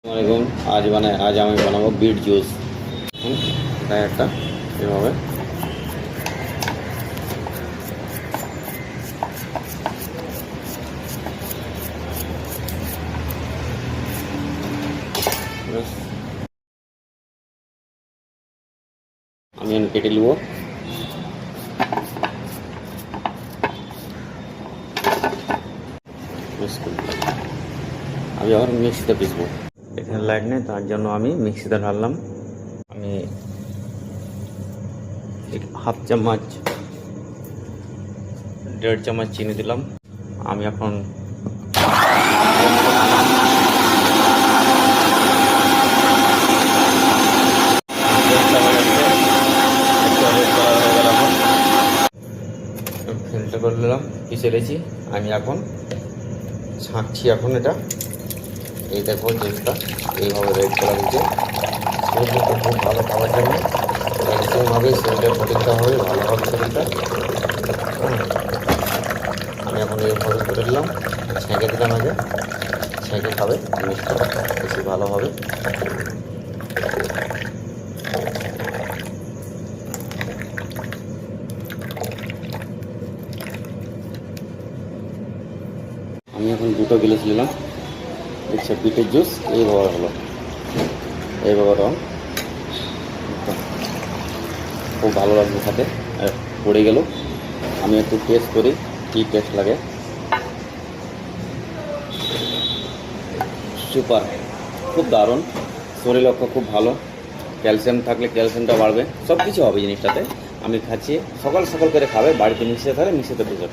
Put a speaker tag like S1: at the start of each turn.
S1: আসসালামাইকুম। আজ আমি বানাবো বিট জুস। তাই একটা এভাবে আমি কেটে নেব। আমি আবার মিক্সিতে পিসবো। এখানে লাইট নেই, তার জন্য আমি মিক্সিতে ঢাললাম। আমি হাফ চামচ 1.5 চামচ চিনি দিলাম। আমি এখন ফিল্টার করে নিলাম, পিষে রেখেছি। আমি এখন ছাঁকছি। এখন এটা এই দেখো জুসটা এইভাবে রেড করা দিচ্ছে। শরীরটা খুব ভালো খাওয়ার জন্য একদমভাবে শরীরের প্রোটিনটা হবে, ভালো হবে শরীরটা। আমি এখন এইভাবে করে দিলাম, ছেঁকে দিলাম। আগে ছেঁকে খাবে, জিনিসটা বেশি ভালো হবে। আমি এখন 2টো গ্লাস নিলাম। দেখছি বিটের জুস এইভাবে হলো, এইভাবে খুব ভালো লাগবে খেতে। পড়ে গেল, আমি একটু টেস্ট করি কী টেস্ট লাগে। সুপার, খুব দারুণ। শরীর পক্ষে খুব ভালো। ক্যালসিয়াম থাকলে ক্যালসিয়ামটা বাড়বে, সব কিছু হবে জিনিসটাতে। আমি খাচ্ছি, সকাল সকাল করে খাবে, বাড়িতে মিশিয়ে থাকে, মিশিয়ে দেবে।